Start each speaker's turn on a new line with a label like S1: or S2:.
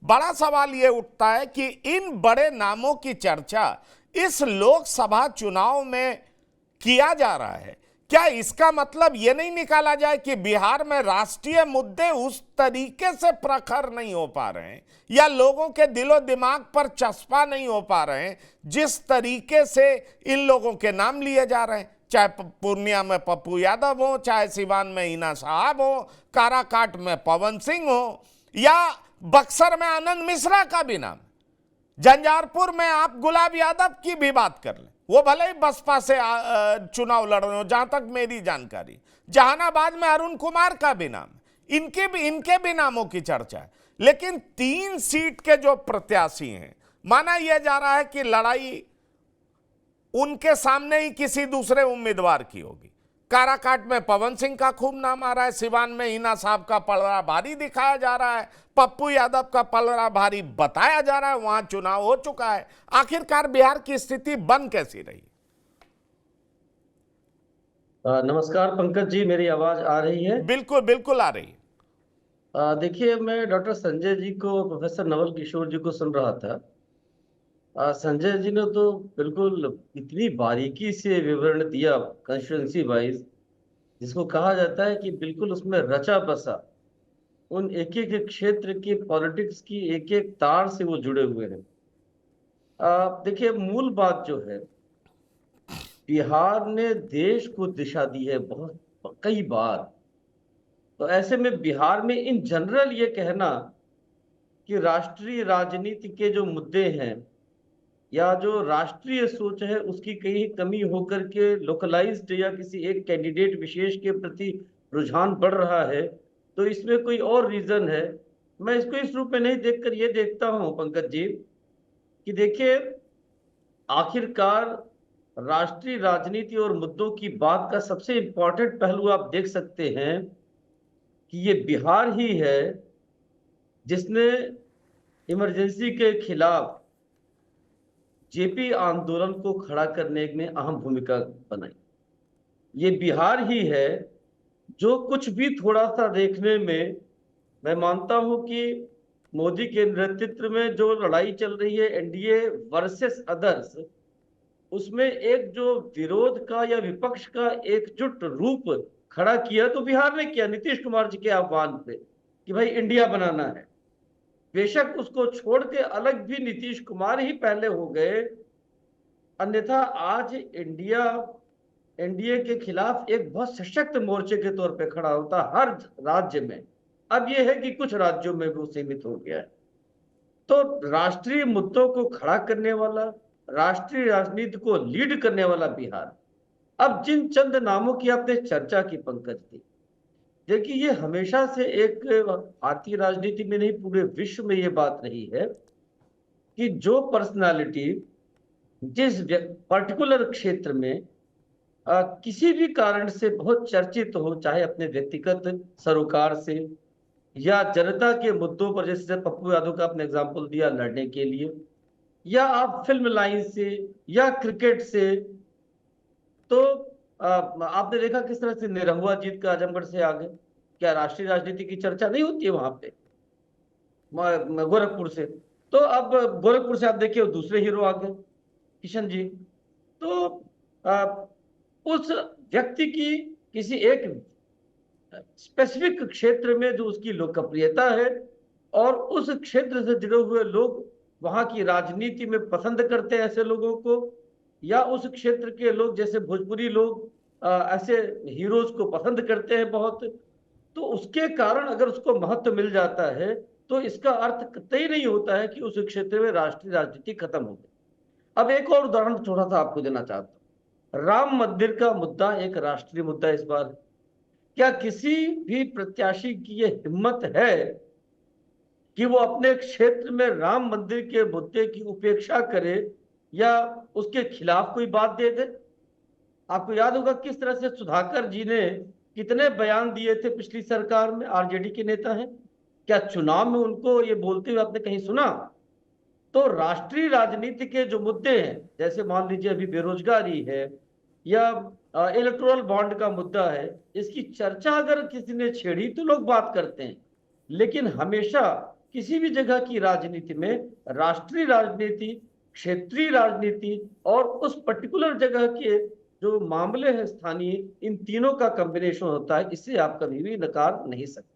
S1: बड़ा सवाल यह उठता है कि इन बड़े नामों की चर्चा इस लोकसभा चुनाव में किया जा रहा है, क्या इसका मतलब यह नहीं निकाला जाए कि बिहार में राष्ट्रीय मुद्दे उस तरीके से प्रखर नहीं हो पा रहे हैं या लोगों के दिलो दिमाग पर चस्पा नहीं हो पा रहे हैं जिस तरीके से इन लोगों के नाम लिए जा रहे हैं? चाहे पूर्णिया में पप्पू यादव हो, चाहे सिवान में हिना साहब हो, काराकाट में पवन सिंह हो, या बक्सर में आनंद मिश्रा का भी नाम, झंझारपुर में आप गुलाब यादव की भी बात कर लें, वो भले ही बसपा से चुनाव लड़ रहे हो, जहां तक मेरी जानकारी, जहानाबाद में अरुण कुमार का भी नाम, इनके भी नामों की चर्चा है। लेकिन 3 सीट के जो प्रत्याशी हैं, माना यह जा रहा है कि लड़ाई उनके सामने ही किसी दूसरे उम्मीदवार की होगी। काराकाट में पवन सिंह का खूब नाम आ रहा है, सिवान में हिना साहब का पलड़ा भारी दिखाया जा रहा है, पप्पू यादव का पलड़ा भारी बताया जा रहा है, वहां चुनाव हो चुका है। आखिरकार बिहार की स्थिति बन कैसी रही?
S2: नमस्कार पंकज जी, मेरी आवाज आ रही है?
S1: बिल्कुल बिल्कुल आ रही है।
S2: देखिए, मैं डॉक्टर संजय जी को, प्रोफेसर नवल किशोर जी को सुन रहा था। संजय जी ने तो बिल्कुल इतनी बारीकी से विवरण दिया कंस्टिट्यूंसी वाइज, जिसको कहा जाता है कि बिल्कुल उसमें रचा बसा उन एक एक क्षेत्र की पॉलिटिक्स की एक एक तार से वो जुड़े हुए हैं। देखिए, मूल बात जो है, बिहार ने देश को दिशा दी है बहुत कई बार। तो ऐसे में बिहार में इन जनरल ये कहना कि राष्ट्रीय राजनीति के जो मुद्दे हैं या जो राष्ट्रीय सोच है उसकी कहीं कमी होकर के लोकलाइज्ड या किसी एक कैंडिडेट विशेष के प्रति रुझान बढ़ रहा है, तो इसमें कोई और रीजन है। मैं इसको इस रूप में नहीं देखकर ये देखता हूं पंकज जी कि देखिए, आखिरकार राष्ट्रीय राजनीति और मुद्दों की बात का सबसे इंपॉर्टेंट पहलू आप देख सकते हैं कि ये बिहार ही है जिसने इमरजेंसी के खिलाफ जेपी आंदोलन को खड़ा करने में अहम भूमिका बनाई। ये बिहार ही है जो कुछ भी थोड़ा सा देखने में, मैं मानता हूं कि मोदी के नेतृत्व में जो लड़ाई चल रही है एनडीए वर्सेस अदर्स, उसमें एक जो विरोध का या विपक्ष का एकजुट रूप खड़ा किया तो बिहार ने किया, नीतीश कुमार जी के आह्वान पे कि भाई इंडिया बनाना है। बेशक उसको छोड़ के अलग भी नीतीश कुमार ही पहले हो गए, अन्यथा आज इंडिया एनडीए के खिलाफ एक बहुत सशक्त मोर्चे के तौर पे खड़ा होता हर राज्य में। अब यह है कि कुछ राज्यों में भी वो सीमित हो गया है। तो राष्ट्रीय मुद्दों को खड़ा करने वाला, राष्ट्रीय राजनीति को लीड करने वाला बिहार। अब जिन चंद नामों की आपने चर्चा की पंकज जी, देखिए ये हमेशा से एक भारतीय राजनीति में नहीं पूरे विश्व में ये बात रही है कि जो पर्सनालिटी जिस पर्टिकुलर क्षेत्र में किसी भी कारण से बहुत चर्चित हो, चाहे अपने व्यक्तिगत सरोकार से या जनता के मुद्दों पर, जैसे पप्पू यादव का आपने एग्जांपल दिया लड़ने के लिए, या आप फिल्म लाइन से या क्रिकेट से, तो आपने देखा किस तरह से निरहुआ जीत का आजमगढ़ से आगे। क्या राष्ट्रीय राजनीति की चर्चा नहीं होती है वहां पे गोरखपुर से? तो अब गोरखपुर से आप देखिए दूसरे हीरो आ गए, किशन जी। तो आ, उस व्यक्ति की किसी एक स्पेसिफिक क्षेत्र में जो उसकी लोकप्रियता है और उस क्षेत्र से जुड़े हुए लोग वहां की राजनीति में पसंद करते हैं ऐसे लोगों को, या उस क्षेत्र के लोग जैसे भोजपुरी लोग ऐसे हीरोज को पसंद करते हैं बहुत। तो उसके कारण अगर उसको महत्व मिल जाता है तो इसका अर्थ कतई नहीं होता है कि उस क्षेत्र में राष्ट्रीय राजनीति खत्म हो गई। अब एक और उदाहरण थोड़ा सा आपको देना चाहता हूँ। राम मंदिर का मुद्दा एक राष्ट्रीय मुद्दा इस बार। क्या किसी भी प्रत्याशी की ये हिम्मत है कि वो अपने क्षेत्र में राम मंदिर के मुद्दे की उपेक्षा करे या उसके खिलाफ कोई बात दे दे? आपको याद होगा किस तरह से सुधाकर जी ने कितने बयान दिए थे पिछली सरकार में, आरजेडी के नेता हैं। क्या चुनाव में उनको ये बोलते हुए आपने कहीं सुना? तो राष्ट्रीय राजनीति के जो मुद्दे हैं, जैसे मान लीजिए अभी बेरोजगारी है या इलेक्टोरल बॉन्ड का मुद्दा है, इसकी चर्चा अगर किसी ने छेड़ी तो लोग बात करते हैं, लेकिन हमेशा किसी भी जगह की राजनीति में राष्ट्रीय राजनीति, क्षेत्रीय राजनीति और उस पर्टिकुलर जगह के जो मामले हैं स्थानीय, इन तीनों का कॉम्बिनेशन होता है। इसे आप कभी भी नकार नहीं सकते।